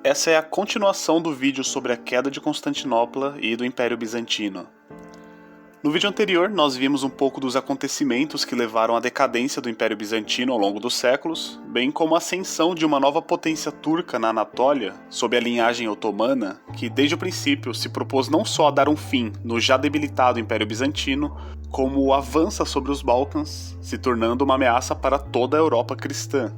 Essa é a continuação do vídeo sobre a queda de Constantinopla e do Império Bizantino. No vídeo anterior, nós vimos um pouco dos acontecimentos que levaram à decadência do Império Bizantino ao longo dos séculos, bem como a ascensão de uma nova potência turca na Anatólia, sob a linhagem otomana, que desde o princípio se propôs não só a dar um fim no já debilitado Império Bizantino, como avança sobre os Balcãs, se tornando uma ameaça para toda a Europa cristã.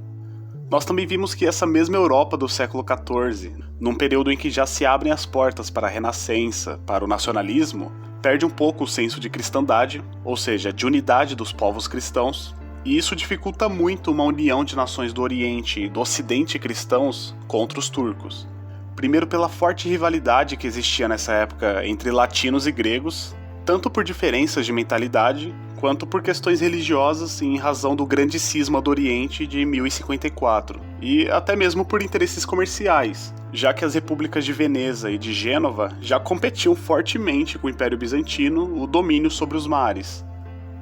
Nós também vimos que essa mesma Europa do século XIV, num período em que já se abrem as portas para a renascença, para o nacionalismo, perde um pouco o senso de cristandade, ou seja, de unidade dos povos cristãos, e isso dificulta muito uma união de nações do Oriente e do Ocidente cristãos contra os turcos. Primeiro pela forte rivalidade que existia nessa época entre latinos e gregos, tanto por diferenças de mentalidade, quanto por questões religiosas em razão do grande cisma do Oriente de 1054, e até mesmo por interesses comerciais, já que as repúblicas de Veneza e de Gênova já competiam fortemente com o Império Bizantino o domínio sobre os mares.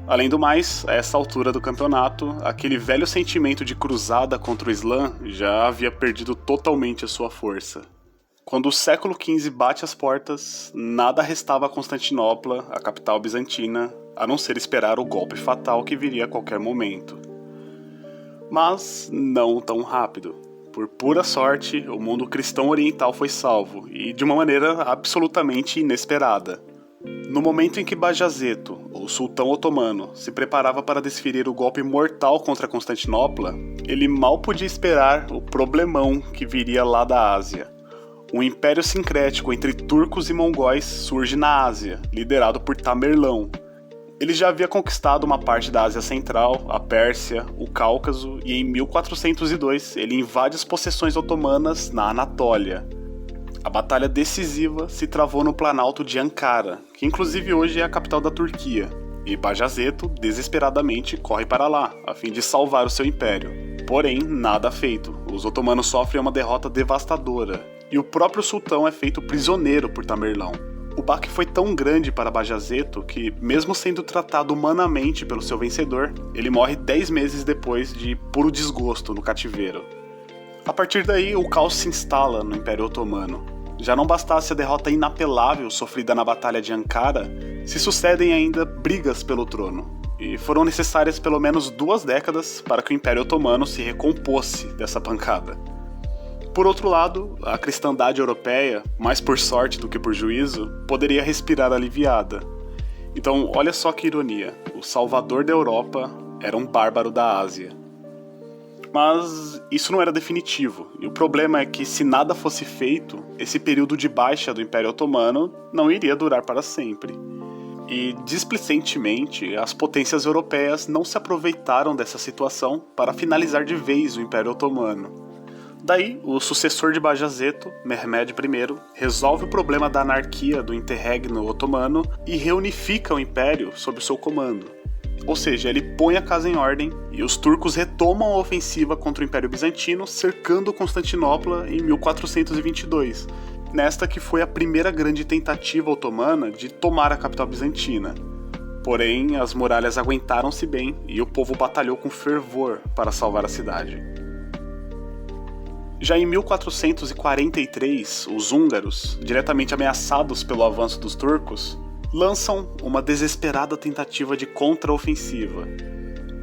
Além do mais, a essa altura do campeonato, aquele velho sentimento de cruzada contra o Islã já havia perdido totalmente a sua força. Quando o século XV bate as portas, nada restava a Constantinopla, a capital bizantina, a não ser esperar o golpe fatal que viria a qualquer momento. Mas não tão rápido. Por pura sorte, o mundo cristão oriental foi salvo, e de uma maneira absolutamente inesperada. No momento em que Bajazeto, o sultão otomano, se preparava para desferir o golpe mortal contra Constantinopla, ele mal podia esperar o problemão que viria lá da Ásia. Um império sincrético entre turcos e mongóis surge na Ásia, liderado por Tamerlão. Ele já havia conquistado uma parte da Ásia Central, a Pérsia, o Cáucaso, e em 1402 ele invade as possessões otomanas na Anatólia. A batalha decisiva se travou no Planalto de Ankara, que inclusive hoje é a capital da Turquia, e Bajazeto desesperadamente corre para lá, a fim de salvar o seu império. Porém, nada feito, os otomanos sofrem uma derrota devastadora, e o próprio sultão é feito prisioneiro por Tamerlão. O baque foi tão grande para Bajazeto que, mesmo sendo tratado humanamente pelo seu vencedor, ele morre 10 meses depois de puro desgosto no cativeiro. A partir daí, o caos se instala no Império Otomano. Já não bastasse a derrota inapelável sofrida na Batalha de Ankara, se sucedem ainda brigas pelo trono, e foram necessárias pelo menos 2 décadas para que o Império Otomano se recompôsse dessa pancada. Por outro lado, a cristandade europeia, mais por sorte do que por juízo, poderia respirar aliviada. Então, olha só que ironia, o salvador da Europa era um bárbaro da Ásia. Mas isso não era definitivo, e o problema é que se nada fosse feito, esse período de baixa do Império Otomano não iria durar para sempre. E, displicentemente, as potências europeias não se aproveitaram dessa situação para finalizar de vez o Império Otomano. Daí, o sucessor de Bajazeto, Mehmed I, resolve o problema da anarquia do interregno otomano e reunifica o império sob o seu comando. Ou seja, ele põe a casa em ordem e os turcos retomam a ofensiva contra o Império Bizantino, cercando Constantinopla em 1422, nesta que foi a primeira grande tentativa otomana de tomar a capital bizantina. Porém, as muralhas aguentaram-se bem e o povo batalhou com fervor para salvar a cidade. Já em 1443, os húngaros, diretamente ameaçados pelo avanço dos turcos, lançam uma desesperada tentativa de contraofensiva.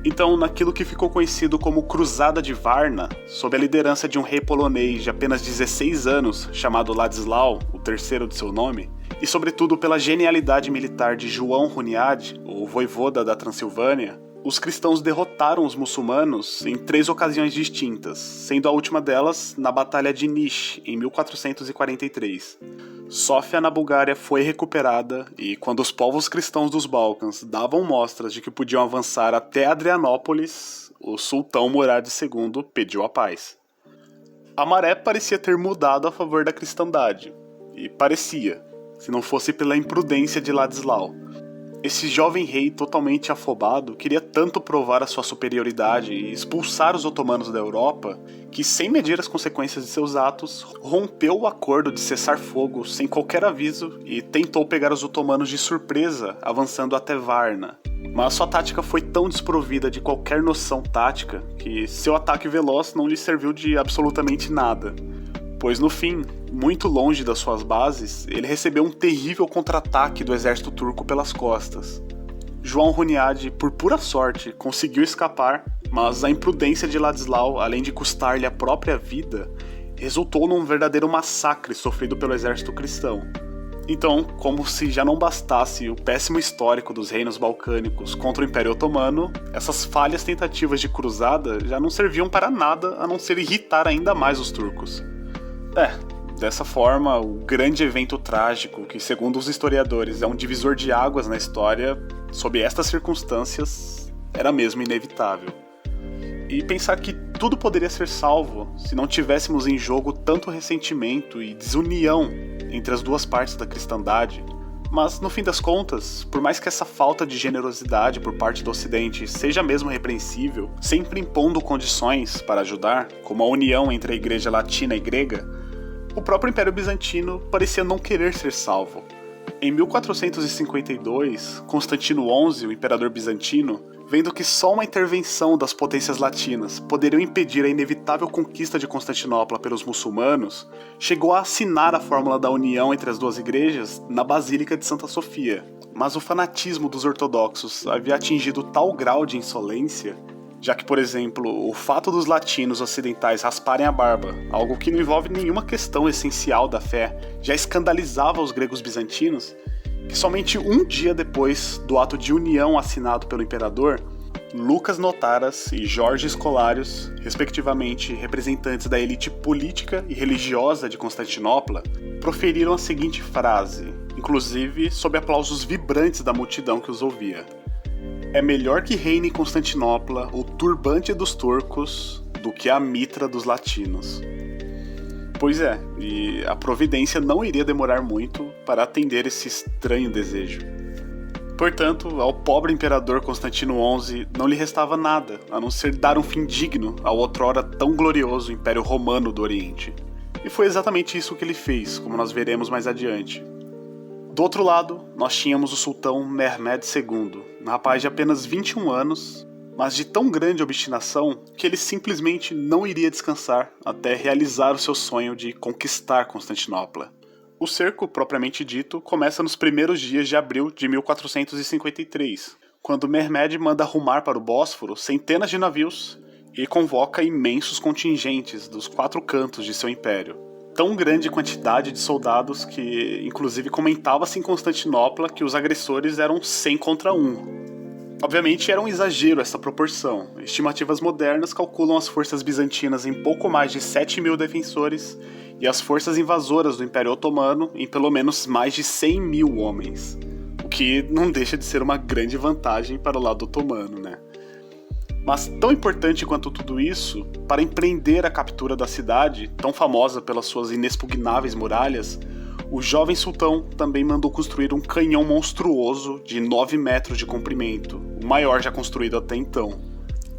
Então, naquilo que ficou conhecido como Cruzada de Varna, sob a liderança de um rei polonês de apenas 16 anos, chamado Ladislau, o terceiro de seu nome, e sobretudo pela genialidade militar de João Hunyadi, o voivoda da Transilvânia, os cristãos derrotaram os muçulmanos em 3 ocasiões distintas, sendo a última delas na Batalha de Nish, em 1443. Sófia, na Bulgária, foi recuperada e, quando os povos cristãos dos Balcãs davam mostras de que podiam avançar até Adrianópolis, o sultão Murad II pediu a paz. A maré parecia ter mudado a favor da cristandade, e parecia, se não fosse pela imprudência de Ladislau. Esse jovem rei totalmente afobado queria tanto provar a sua superioridade e expulsar os otomanos da Europa que, sem medir as consequências de seus atos, rompeu o acordo de cessar fogo sem qualquer aviso e tentou pegar os otomanos de surpresa, avançando até Varna. Mas sua tática foi tão desprovida de qualquer noção tática que seu ataque veloz não lhe serviu de absolutamente nada. pois no fim, muito longe das suas bases, ele recebeu um terrível contra-ataque do exército turco pelas costas. João Hunyadi, por pura sorte, conseguiu escapar, mas a imprudência de Ladislau, além de custar-lhe a própria vida, resultou num verdadeiro massacre sofrido pelo exército cristão. Então, como se já não bastasse o péssimo histórico dos reinos balcânicos contra o Império Otomano, essas falhas tentativas de cruzada já não serviam para nada a não ser irritar ainda mais os turcos. Dessa forma, o grande evento trágico, que segundo os historiadores é um divisor de águas na história, sob estas circunstâncias, era mesmo inevitável. E pensar que tudo poderia ser salvo se não tivéssemos em jogo tanto ressentimento e desunião entre as duas partes da cristandade. Mas, no fim das contas, por mais que essa falta de generosidade por parte do Ocidente seja mesmo repreensível, sempre impondo condições para ajudar, como a união entre a Igreja Latina e Grega, o próprio Império Bizantino parecia não querer ser salvo. Em 1452, Constantino XI, o imperador bizantino, vendo que só uma intervenção das potências latinas poderia impedir a inevitável conquista de Constantinopla pelos muçulmanos, chegou a assinar a fórmula da união entre as duas igrejas na Basílica de Santa Sofia. Mas o fanatismo dos ortodoxos havia atingido tal grau de insolência, já que, por exemplo, o fato dos latinos ocidentais rasparem a barba, algo que não envolve nenhuma questão essencial da fé, já escandalizava os gregos bizantinos, que somente um dia depois do ato de união assinado pelo imperador, Lucas Notaras e Jorge Escolarius, respectivamente representantes da elite política e religiosa de Constantinopla, proferiram a seguinte frase, inclusive sob aplausos vibrantes da multidão que os ouvia: "É melhor que reine em Constantinopla o turbante dos turcos do que a mitra dos latinos." Pois é, e a providência não iria demorar muito para atender esse estranho desejo. Portanto, ao pobre imperador Constantino XI não lhe restava nada, a não ser dar um fim digno ao outrora tão glorioso Império Romano do Oriente. E foi exatamente isso que ele fez, como nós veremos mais adiante. Do outro lado, nós tínhamos o sultão Mehmed II, um rapaz de apenas 21 anos, mas de tão grande obstinação que ele simplesmente não iria descansar até realizar o seu sonho de conquistar Constantinopla. O cerco, propriamente dito, começa nos primeiros dias de abril de 1453, quando Mehmed manda arrumar para o Bósforo centenas de navios e convoca imensos contingentes dos 4 cantos de seu império. Tão grande quantidade de soldados que, inclusive, comentava-se em Constantinopla que os agressores eram 100 contra 1. Obviamente era um exagero essa proporção. Estimativas modernas calculam as forças bizantinas em pouco mais de 7.000 defensores e as forças invasoras do Império Otomano em pelo menos mais de 100.000 homens. O que não deixa de ser uma grande vantagem para o lado otomano, né? Mas tão importante quanto tudo isso, para empreender a captura da cidade, tão famosa pelas suas inexpugnáveis muralhas, o jovem sultão também mandou construir um canhão monstruoso de 9 metros de comprimento, o maior já construído até então.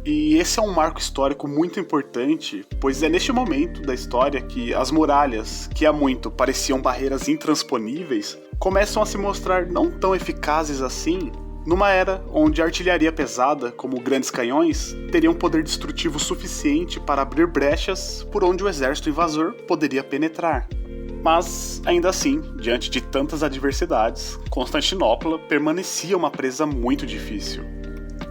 E esse é um marco histórico muito importante, pois é neste momento da história que as muralhas, que há muito pareciam barreiras intransponíveis, começam a se mostrar não tão eficazes assim, numa era onde a artilharia pesada, como grandes canhões, teria um poder destrutivo suficiente para abrir brechas por onde o exército invasor poderia penetrar. Mas, ainda assim, diante de tantas adversidades, Constantinopla permanecia uma presa muito difícil.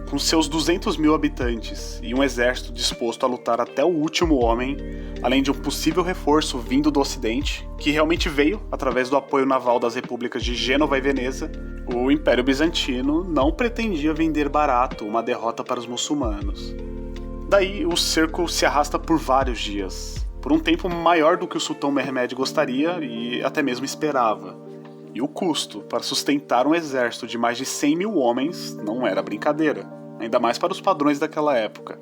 Com seus 200.000 habitantes e um exército disposto a lutar até o último homem, além de um possível reforço vindo do Ocidente, que realmente veio através do apoio naval das repúblicas de Gênova e Veneza, o Império Bizantino não pretendia vender barato uma derrota para os muçulmanos. Daí, o cerco se arrasta por vários dias, por um tempo maior do que o sultão Mehmed gostaria e até mesmo esperava. E o custo para sustentar um exército de mais de 100.000 homens não era brincadeira, ainda mais para os padrões daquela época.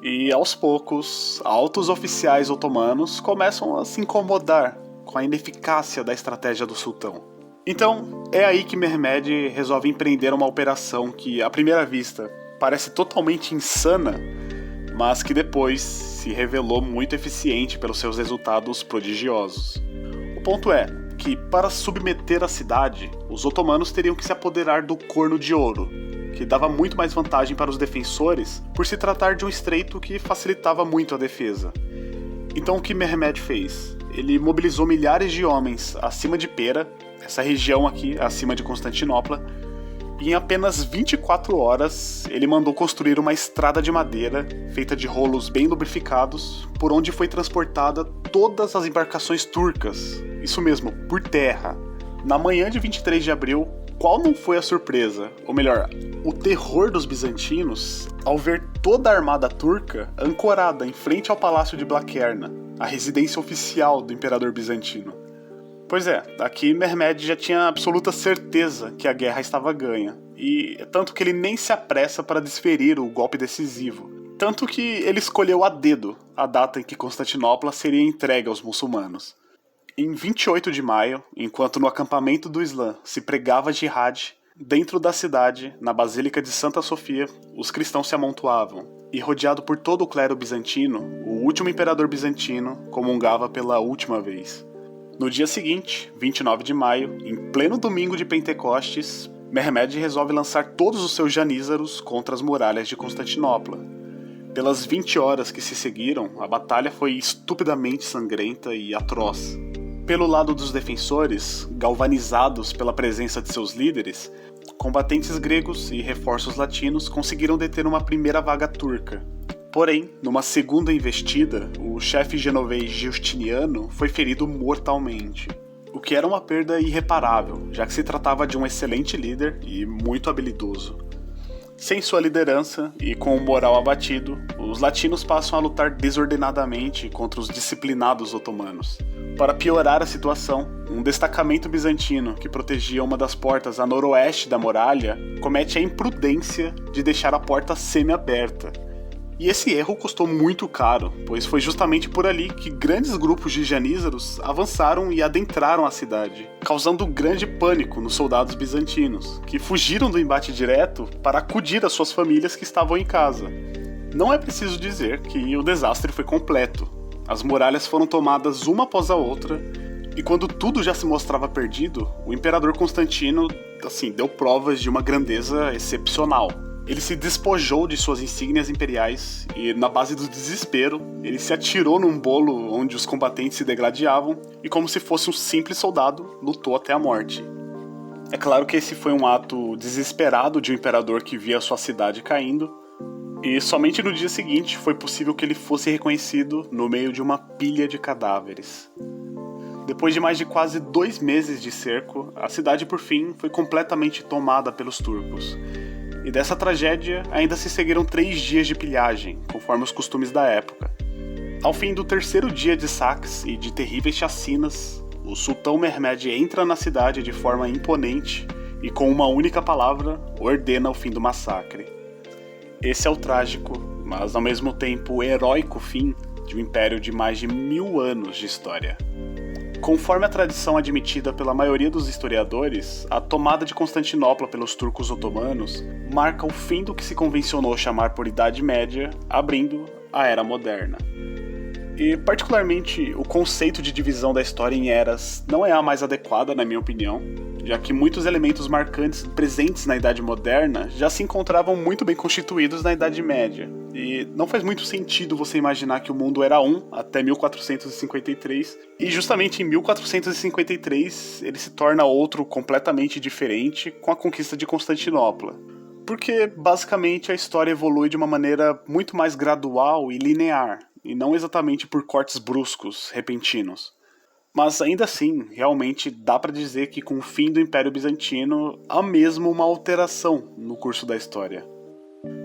E aos poucos, altos oficiais otomanos começam a se incomodar com a ineficácia da estratégia do sultão. Então, é aí que Mehmed resolve empreender uma operação que, à primeira vista, parece totalmente insana, mas que depois se revelou muito eficiente pelos seus resultados prodigiosos. O ponto é que, para submeter a cidade, os otomanos teriam que se apoderar do Corno de Ouro, que dava muito mais vantagem para os defensores por se tratar de um estreito que facilitava muito a defesa. Então o que Mehmed fez? ele mobilizou milhares de homens acima de Pera, essa região aqui acima de Constantinopla, e em apenas 24 horas ele mandou construir uma estrada de madeira feita de rolos bem lubrificados, por onde foi transportada todas as embarcações turcas, isso mesmo, por terra. Na manhã de 23 de abril, qual não foi a surpresa, ou melhor, o terror dos bizantinos ao ver toda a armada turca ancorada em frente ao palácio de Blaquerna, a residência oficial do imperador bizantino. Pois é, aqui Mehmed já tinha absoluta certeza que a guerra estava ganha, e tanto que ele nem se apressa para desferir o golpe decisivo. Tanto que ele escolheu a dedo a data em que Constantinopla seria entregue aos muçulmanos. Em 28 de maio, enquanto no acampamento do Islã se pregava jihad, dentro da cidade, na Basílica de Santa Sofia, os cristãos se amontoavam, e rodeado por todo o clero bizantino, o último imperador bizantino comungava pela última vez. No dia seguinte, 29 de maio, em pleno domingo de Pentecostes, Mehmed resolve lançar todos os seus janízaros contra as muralhas de Constantinopla. Pelas 20 horas que se seguiram, a batalha foi estupidamente sangrenta e atroz. Pelo lado dos defensores, galvanizados pela presença de seus líderes, combatentes gregos e reforços latinos conseguiram deter uma primeira vaga turca. Porém, numa segunda investida, o chefe genovês Justiniano foi ferido mortalmente, o que era uma perda irreparável, já que se tratava de um excelente líder e muito habilidoso. Sem sua liderança e com o moral abatido, os latinos passam a lutar desordenadamente contra os disciplinados otomanos. Para piorar a situação, um destacamento bizantino que protegia uma das portas a noroeste da muralha comete a imprudência de deixar a porta semi-aberta. E esse erro custou muito caro, pois foi justamente por ali que grandes grupos de janízaros avançaram e adentraram a cidade, causando grande pânico nos soldados bizantinos, que fugiram do embate direto para acudir às suas famílias que estavam em casa. Não é preciso dizer que o desastre foi completo. As muralhas foram tomadas uma após a outra, e quando tudo já se mostrava perdido, o imperador Constantino, deu provas de uma grandeza excepcional. Ele se despojou de suas insígnias imperiais e, na base do desespero, ele se atirou num bolo onde os combatentes se degladiavam e, como se fosse um simples soldado, lutou até a morte. É claro que esse foi um ato desesperado de um imperador que via sua cidade caindo, e somente no dia seguinte foi possível que ele fosse reconhecido no meio de uma pilha de cadáveres. Depois de mais de quase 2 meses de cerco, a cidade por fim foi completamente tomada pelos turcos. E dessa tragédia ainda se seguiram 3 dias de pilhagem, conforme os costumes da época. Ao fim do 3º dia de saques e de terríveis chacinas, o sultão Mehmed entra na cidade de forma imponente e com uma única palavra ordena o fim do massacre. Esse é o trágico, mas ao mesmo tempo heróico fim de um império de mais de 1000 anos de história. Conforme a tradição admitida pela maioria dos historiadores, a tomada de Constantinopla pelos turcos otomanos marca o fim do que se convencionou chamar por Idade Média, abrindo a Era Moderna. E, particularmente, o conceito de divisão da história em eras não é a mais adequada, na minha opinião, já que muitos elementos marcantes presentes na Idade Moderna já se encontravam muito bem constituídos na Idade Média. E não faz muito sentido você imaginar que o mundo era um até 1453, e justamente em 1453 ele se torna outro completamente diferente com a conquista de Constantinopla. Porque, basicamente, a história evolui de uma maneira muito mais gradual e linear, e não exatamente por cortes bruscos, repentinos. Mas ainda assim, realmente dá para dizer que com o fim do Império Bizantino há mesmo uma alteração no curso da história.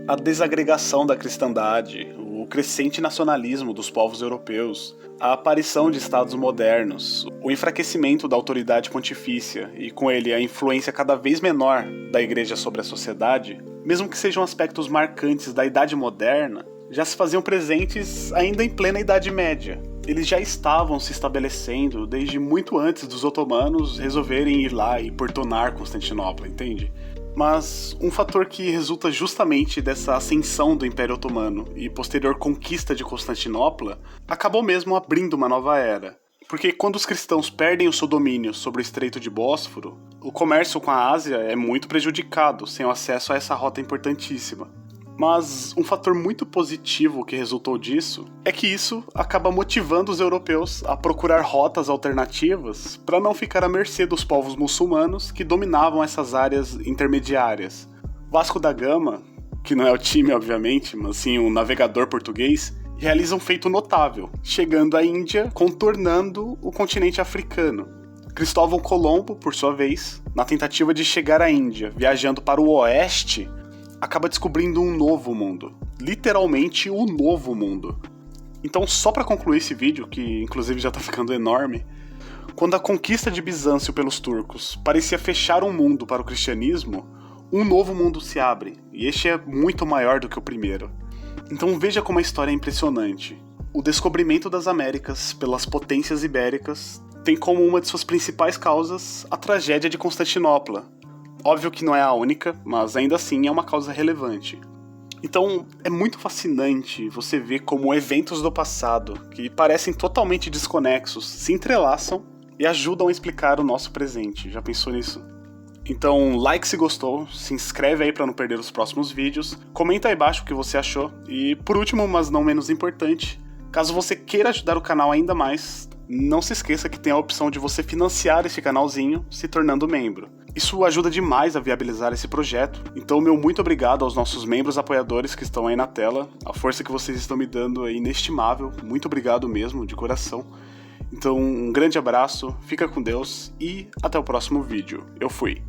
A desagregação da cristandade, o crescente nacionalismo dos povos europeus, a aparição de estados modernos, o enfraquecimento da autoridade pontifícia e com ele a influência cada vez menor da Igreja sobre a sociedade, mesmo que sejam aspectos marcantes da Idade Moderna, já se faziam presentes ainda em plena Idade Média. Eles já estavam se estabelecendo desde muito antes dos otomanos resolverem ir lá e portonar Constantinopla, entende? Mas um fator que resulta justamente dessa ascensão do Império Otomano e posterior conquista de Constantinopla acabou mesmo abrindo uma nova era. Porque quando os cristãos perdem o seu domínio sobre o Estreito de Bósforo, o comércio com a Ásia é muito prejudicado sem o acesso a essa rota importantíssima. Mas um fator muito positivo que resultou disso é que isso acaba motivando os europeus a procurar rotas alternativas para não ficar à mercê dos povos muçulmanos que dominavam essas áreas intermediárias. Vasco da Gama, que não é o time obviamente, mas sim um navegador português, realiza um feito notável, chegando à Índia, contornando o continente africano. Cristóvão Colombo, por sua vez, na tentativa de chegar à Índia, viajando para o oeste, acaba descobrindo um novo mundo. Literalmente um novo mundo. Então, só para concluir esse vídeo, que inclusive já tá ficando enorme, quando a conquista de Bizâncio pelos turcos parecia fechar um mundo para o cristianismo, um novo mundo se abre, e este é muito maior do que o primeiro. Então veja como a história é impressionante. O descobrimento das Américas pelas potências ibéricas tem como uma de suas principais causas a tragédia de Constantinopla. Óbvio que não é a única, mas ainda assim é uma causa relevante. Então é muito fascinante você ver como eventos do passado, que parecem totalmente desconexos, se entrelaçam e ajudam a explicar o nosso presente. Já pensou nisso? Então, like se gostou, se inscreve aí para não perder os próximos vídeos, comenta aí embaixo o que você achou e, por último, mas não menos importante, caso você queira ajudar o canal ainda mais, não se esqueça que tem a opção de você financiar esse canalzinho se tornando membro. Isso ajuda demais a viabilizar esse projeto, então meu muito obrigado aos nossos membros apoiadores que estão aí na tela, a força que vocês estão me dando é inestimável, muito obrigado mesmo, de coração. Então, um grande abraço, fica com Deus e até o próximo vídeo. Eu fui.